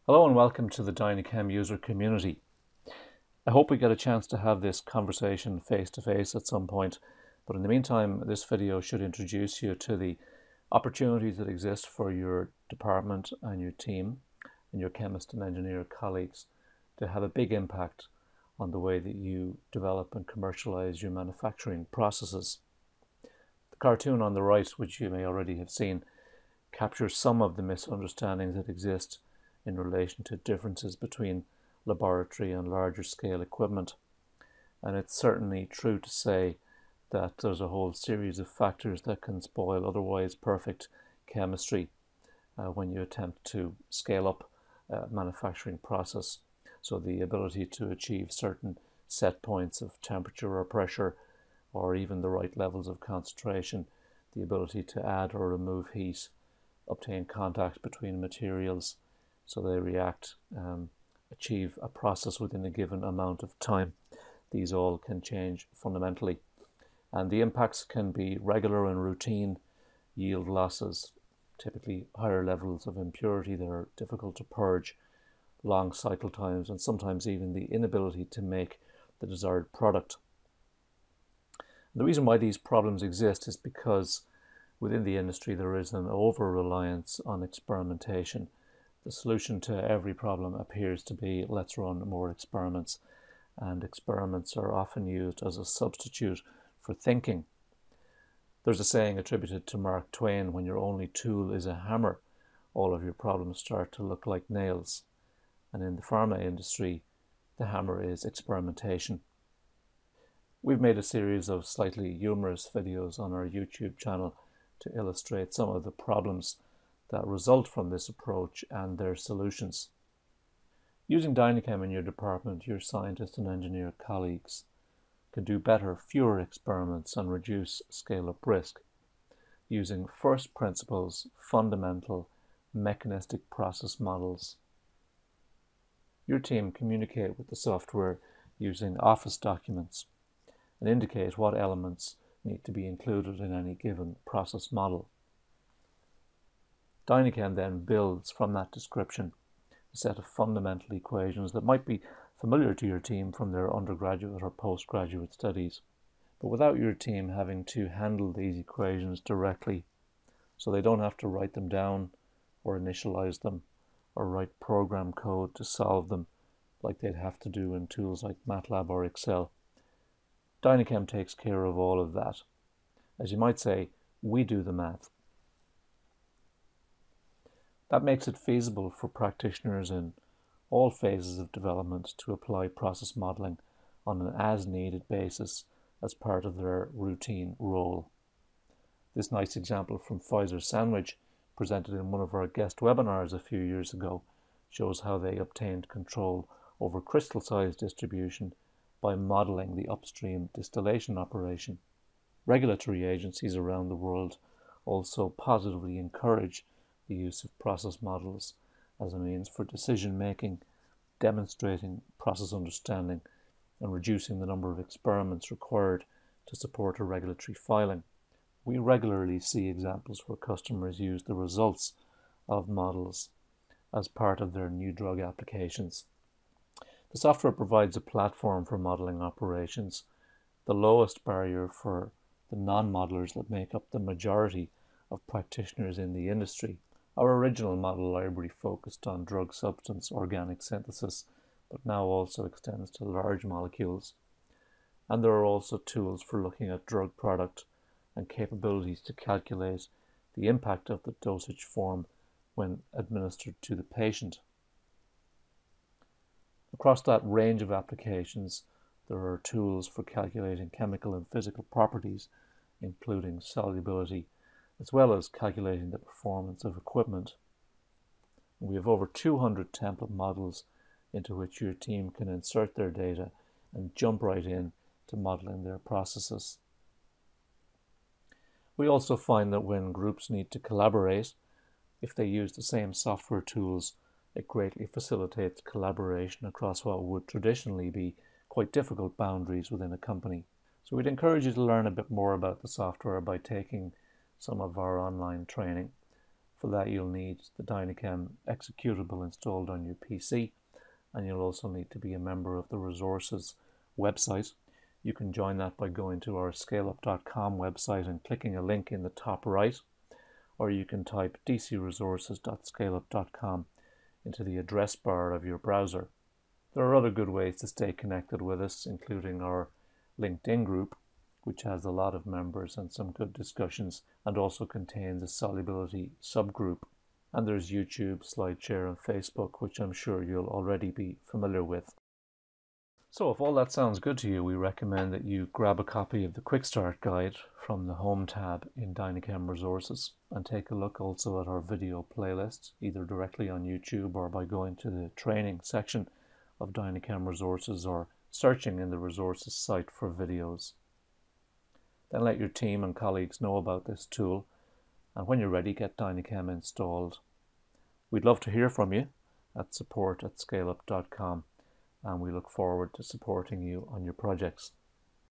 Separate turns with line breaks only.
Hello and welcome to the DynoChem user community. I hope we get a chance to have this conversation face to face at some point, but in the meantime, this video should introduce you to the opportunities that exist for your department and your team and your chemist and engineer colleagues to have a big impact on the way that you develop and commercialize your manufacturing processes. The cartoon on the right, which you may already have seen, captures some of the misunderstandings that exist in relation to differences between laboratory and larger scale equipment. And it's certainly true to say that there's a whole series of factors that can spoil otherwise perfect chemistry when you attempt to scale up a manufacturing process. So the ability to achieve certain set points of temperature or pressure, or even the right levels of concentration, the ability to add or remove heat, obtain contact between materials so they react, achieve a process within a given amount of time. These all can change fundamentally. And the impacts can be regular and routine yield losses, typically higher levels of impurity that are difficult to purge, long cycle times, and sometimes even the inability to make the desired product. The reason why these problems exist is because within the industry there is an over-reliance on experimentation. The solution to every problem appears to be let's run more experiments, and experiments are often used as a substitute for thinking. There's a saying attributed to Mark Twain: when your only tool is a hammer, all of your problems start to look like nails. And in the pharma industry, the hammer is experimentation. We've made a series of slightly humorous videos on our YouTube channel to illustrate some of the problems that result from this approach and their solutions. Using DynoChem in your department, your scientist and engineer colleagues can do better, fewer experiments and reduce scale-up risk using first principles, fundamental, mechanistic process models. Your team communicate with the software using office documents and indicate what elements need to be included in any given process model. DynoChem then builds from that description a set of fundamental equations that might be familiar to your team from their undergraduate or postgraduate studies, but without your team having to handle these equations directly, so they don't have to write them down or initialize them or write program code to solve them like they'd have to do in tools like MATLAB or Excel. DynoChem takes care of all of that. As you might say, we do the math. That makes it feasible for practitioners in all phases of development to apply process modeling on an as-needed basis as part of their routine role. This nice example from Pfizer Sandwich, presented in one of our guest webinars a few years ago, shows how they obtained control over crystal size distribution by modeling the upstream distillation operation. Regulatory agencies around the world also positively encourage the use of process models as a means for decision making, demonstrating process understanding, and reducing the number of experiments required to support a regulatory filing. We regularly see examples where customers use the results of models as part of their new drug applications. The software provides a platform for modeling operations, the lowest barrier for the non-modelers that make up the majority of practitioners in the industry. Our original model library focused on drug substance organic synthesis, but now also extends to large molecules. And there are also tools for looking at drug product and capabilities to calculate the impact of the dosage form when administered to the patient. Across that range of applications, there are tools for calculating chemical and physical properties, including solubility, as well as calculating the performance of equipment. We have over 200 template models into which your team can insert their data and jump right in to modeling their processes. We also find that when groups need to collaborate, if they use the same software tools, it greatly facilitates collaboration across what would traditionally be quite difficult boundaries within a company. So we'd encourage you to learn a bit more about the software by taking some of our online training. For that you'll need the DynoChem executable installed on your PC, and you'll also need to be a member of the resources website. You can join that by going to our scaleup.com website and clicking a link in the top right, or you can type dcresources.scaleup.com into the address bar of your browser. There are other good ways to stay connected with us, including our LinkedIn group, which has a lot of members and some good discussions, and also contains a solubility subgroup. And there's YouTube, SlideShare, and Facebook, which I'm sure you'll already be familiar with. So if all that sounds good to you, we recommend that you grab a copy of the Quick Start Guide from the Home tab in DynoChem Resources, and take a look also at our video playlist, either directly on YouTube or by going to the training section of DynoChem Resources or searching in the resources site for videos. Then let your team and colleagues know about this tool, and when you're ready, get DynoChem installed. We'd love to hear from you at support@scaleup.com, and we look forward to supporting you on your projects.